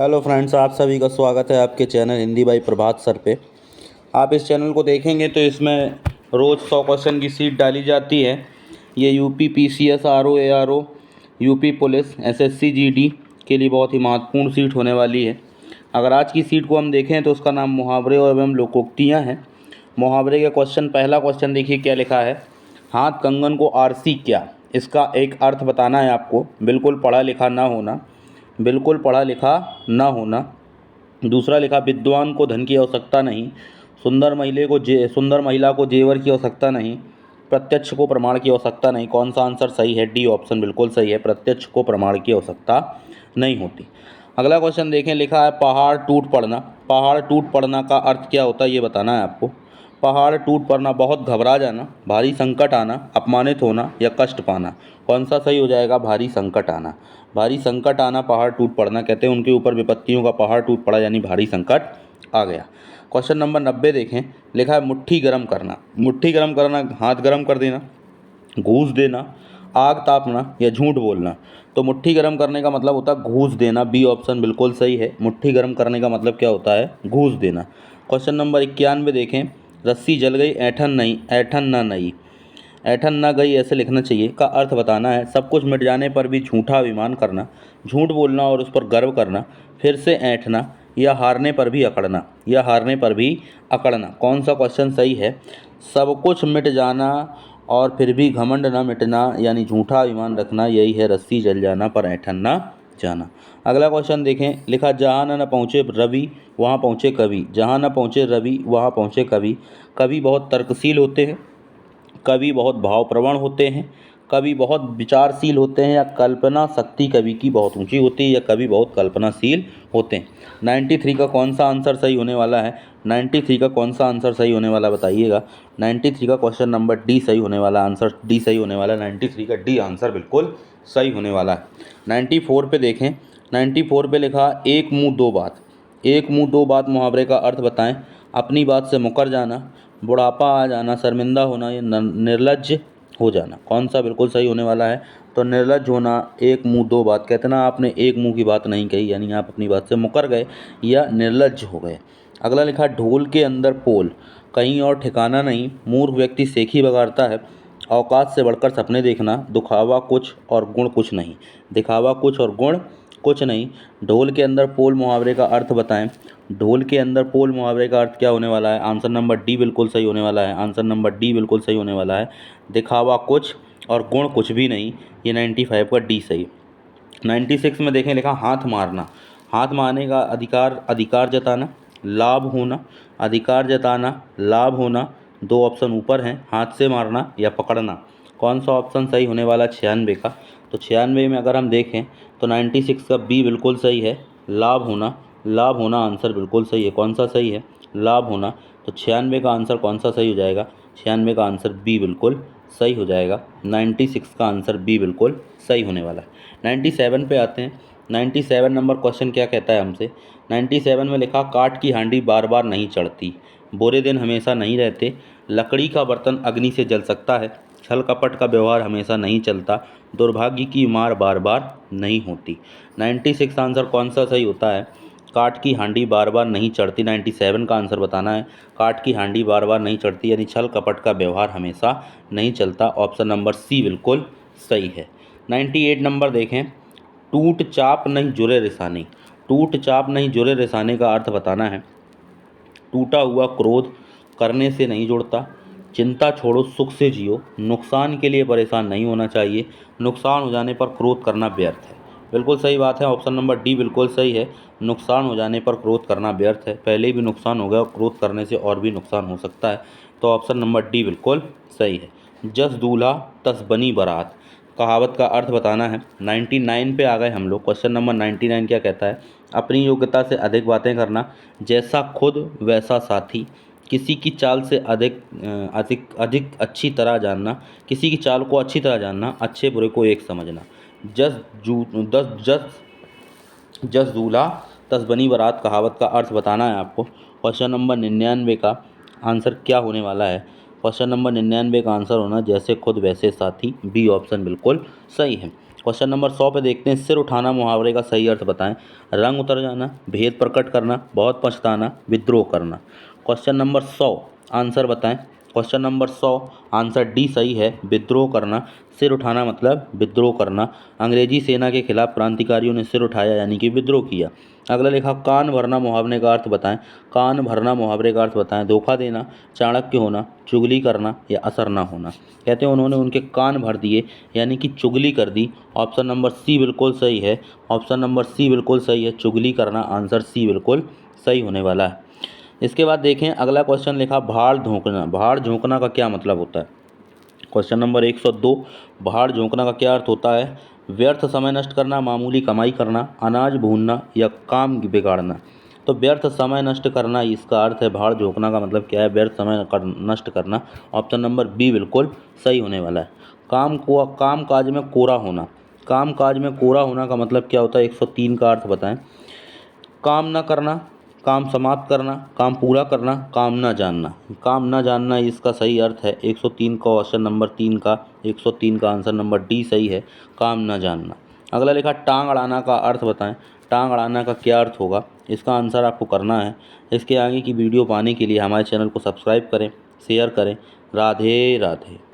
Hello friends, आप सभी का स्वागत है आपके channel Hindi by Prabhat sir पे। आप इस चैनल को देखेंगे तो इसमें रोज़ 100 क्वेश्चन की सीट डाली जाती है। ये UP PCS RO ARO, UP police, SSC GD के लिए बहुत ही महत्वपूर्ण सीट होने वाली है। अगर आज की सीट को हम देखें तो उसका नाम मुहावरे और एवं लोकोक्तियाँ हैं। मुहावरे के क्वेश्चन, पहला क्वेश्चन देखिए क्या लिखा है। हाथ कंगन को आरसी क्या, इसका एक अर्थ बताना है आपको। बिल्कुल पढ़ा लिखा ना होना, बिल्कुल पढ़ा लिखा ना होना। दूसरा लिखा, विद्वान को धन की आवश्यकता नहीं, सुंदर महिला को जेवर की आवश्यकता नहीं, प्रत्यक्ष को प्रमाण की आवश्यकता नहीं। कौन सा आंसर सही है? डी ऑप्शन बिल्कुल सही है, प्रत्यक्ष को प्रमाण की आवश्यकता नहीं होती। अगला क्वेश्चन देखें, लिखा है पहाड़ टूट पड़ना। पहाड़ टूट पड़ना का अर्थ क्या होता है ये बताना है आपको। पहाड़ टूट पड़ना, बहुत घबरा जाना, भारी संकट आना, अपमानित होना या कष्ट पाना। कौन सा सही हो जाएगा? भारी संकट आना। भारी संकट आना, पहाड़ टूट पड़ना कहते हैं उनके ऊपर विपत्तियों का पहाड़ टूट पड़ा, यानी भारी संकट आ गया। क्वेश्चन नंबर 90 देखें, लिखा है मुट्ठी गर्म करना। मुट्ठी गर्म करना, हाथ गर्म कर देना, घूस देना, आग तापना या झूठ बोलना। तो मुट्ठी गर्म करने का मतलब होता है घूस देना। बी ऑप्शन बिल्कुल सही है। मुट्ठी गर्म करने का मतलब क्या होता है? घूस देना। क्वेश्चन नंबर 91 देखें, रस्सी जल गई ऐठन नहीं, ऐठन ना नहीं, ऐठन ना गई ऐसे लिखना चाहिए। का अर्थ बताना है। सब कुछ मिट जाने पर भी झूठा अभिमान करना, झूठ बोलना और उस पर गर्व करना, फिर से ऐंठना या हारने पर भी अकड़ना, या हारने पर भी अकड़ना। कौन सा क्वेश्चन सही है? सब कुछ मिट जाना और फिर भी घमंड न मिटना, यानी झूठा अभिमान रखना, यही है रस्सी जल जाना पर ऐंठन ना जाना। अगला क्वेश्चन देखें, लिखा जहाँ न पहुँचे रवि वहाँ पहुँचे कवि। जहाँ न पहुँचे रवि वहाँ पहुँचे कवि। कवि बहुत तर्कशील होते हैं, कवि बहुत भावप्रवण होते हैं, कवि बहुत विचारशील होते हैं, या कल्पना शक्ति कवि की बहुत ऊंची होती है, या कवि बहुत कल्पनाशील होते हैं। 93 का कौन सा आंसर सही होने वाला है? 93 का कौन सा आंसर सही होने वाला बताइएगा। 93 का क्वेश्चन नंबर डी सही होने वाला, आंसर डी सही होने वाला। 93 का डी आंसर बिल्कुल सही होने वाला है। 94 पे देखें, 94 पे लिखा एक मुँह दो बात। एक मुँह दो बात मुहावरे का अर्थ बताएं। अपनी बात से मुकर जाना, बुढ़ापा आ जाना, शर्मिंदा होना या निर्लज्ज हो जाना। कौन सा बिल्कुल सही होने वाला है? तो निर्लज्ज होना। एक मुंह दो बात कहते ना, आपने एक मुंह की बात नहीं कही, यानी आप अपनी बात से मुकर गए या निर्लज्ज हो गए। अगला लिखा ढोल के अंदर पोल, कहीं और ठिकाना नहीं, मूर्ख व्यक्ति सेखी बगाड़ता है, औकात से बढ़कर सपने देखना, दिखावा कुछ और गुण कुछ नहीं। दिखावा कुछ और गुण कुछ नहीं। ढोल के अंदर पोल मुहावरे का अर्थ बताएं। ढोल के अंदर पोल मुहावरे का अर्थ क्या होने वाला है? आंसर नंबर डी बिल्कुल सही होने वाला है। आंसर नंबर डी बिल्कुल सही होने वाला है। दिखावा कुछ और गुण कुछ भी नहीं, ये 95 का डी सही। 96 में देखें, लिखा हाथ मारना। हाथ मारने का अधिकार, अधिकार जताना, लाभ होना, अधिकार जताना, लाभ होना। दो ऑप्शन ऊपर हैं, हाथ से मारना या पकड़ना। कौन सा ऑप्शन सही होने वाला? 96 का। तो 96 में अगर हम देखें तो 96 का बी बिल्कुल सही है, लाभ होना। लाभ होना आंसर बिल्कुल सही है। कौन सा सही है? लाभ होना। तो 96 का आंसर कौन सा सही हो जाएगा? 96 का आंसर बी बिल्कुल सही हो जाएगा। 96 का आंसर बी बिल्कुल सही होने वाला है। 97 पे आते हैं। 97 नंबर क्वेश्चन क्या कहता है हमसे? 97 में लिखा काठ की हांडी बार बार नहीं चढ़ती, बुरे दिन हमेशा नहीं रहते, लकड़ी का बर्तन अग्नि से जल सकता है, छल कपट का व्यवहार हमेशा नहीं चलता, दुर्भाग्य की मार बार बार नहीं होती। 96 आंसर कौन सा सही होता है? काठ की हांडी बार बार नहीं चढ़ती। 97 का आंसर बताना है। काठ की हांडी बार बार नहीं चढ़ती, यानी छल कपट का व्यवहार हमेशा नहीं चलता। ऑप्शन नंबर सी बिल्कुल सही है। 98 नंबर देखें, टूट चाप नहीं जुरे रिसाने। टूट चाप नहीं जुरे रिसाने का अर्थ बताना है। टूटा हुआ क्रोध करने से नहीं जुड़ता, चिंता छोड़ो सुख से जियो, नुकसान के लिए परेशान नहीं होना चाहिए, नुकसान हो जाने पर क्रोध करना व्यर्थ है। बिल्कुल सही बात है, ऑप्शन नंबर डी बिल्कुल सही है। नुकसान हो जाने पर क्रोध करना व्यर्थ है। पहले भी नुकसान हो गया और क्रोध करने से और भी नुकसान हो सकता है। तो ऑप्शन नंबर डी बिल्कुल सही है। जस दूल्हा तस बनी बारात, कहावत का अर्थ बताना है। 99 पे आ गए हम लोग। क्वेश्चन नंबर 99 क्या कहता है? अपनी योग्यता से अधिक बातें करना, जैसा खुद वैसा साथी, किसी की चाल से अधिक अधिक अच्छी तरह जानना, किसी की चाल को अच्छी तरह जानना, अच्छे बुरे को एक समझना। जस जू दस जस जस दूल्हा तस बनी बारात कहावत का अर्थ बताना है आपको। क्वेश्चन नंबर 99 का आंसर क्या होने वाला है? क्वेश्चन नंबर 99 का आंसर होना जैसे खुद वैसे साथी। बी ऑप्शन बिल्कुल सही है। क्वेश्चन नंबर 100 पे देखते हैं, सिर उठाना मुहावरे का सही अर्थ बताएं। रंग उतर जाना, भेद प्रकट करना, बहुत पछताना, विद्रोह करना। क्वेश्चन नंबर 100 आंसर बताएं। क्वेश्चन नंबर 100 आंसर डी सही है, विद्रोह करना। सिर उठाना मतलब विद्रोह करना। अंग्रेजी सेना के खिलाफ क्रांतिकारियों ने सिर उठाया यानी कि विद्रोह किया। अगला लिखा, कान भरना मुहावरे का अर्थ बताएं। कान भरना मुहावरे का अर्थ बताएं। धोखा देना, चाणक्य होना, चुगली करना या असर ना होना। कहते हैं उन्होंने उनके कान भर दिए यानी कि चुगली कर दी। ऑप्शन नंबर सी बिल्कुल सही है। ऑप्शन नंबर सी बिल्कुल सही है, चुगली करना। आंसर सी बिल्कुल सही होने वाला है। इसके बाद देखें अगला क्वेश्चन लिखा, भाड़ झोंकना। भाड़ झोंकना का क्या मतलब होता है? क्वेश्चन नंबर 102, भाड़ झोंकना का क्या अर्थ होता है? व्यर्थ समय नष्ट करना, मामूली कमाई करना, अनाज भूनना या काम बिगाड़ना। तो व्यर्थ समय नष्ट करना इसका अर्थ है। भाड़ झोंकना का मतलब क्या है? व्यर्थ समय नष्ट करना। ऑप्शन नंबर बी बिल्कुल सही होने वाला है। काम काज में कोरा होना। काम काज में कोरा होना का मतलब क्या होता है? 103 का अर्थ बताएं। काम न करना, काम समाप्त करना, काम पूरा करना, काम न जानना। काम न जानना इसका सही अर्थ है। 103 का ऑप्शन नंबर 3 का 103 का आंसर नंबर डी सही है, काम न जानना। अगला लिखा, टांग अड़ाना का अर्थ बताएं। टांग अड़ाना का क्या अर्थ होगा? इसका आंसर आपको करना है। इसके आगे की वीडियो पाने के लिए हमारे चैनल को सब्सक्राइब करें, शेयर करें। राधे राधे।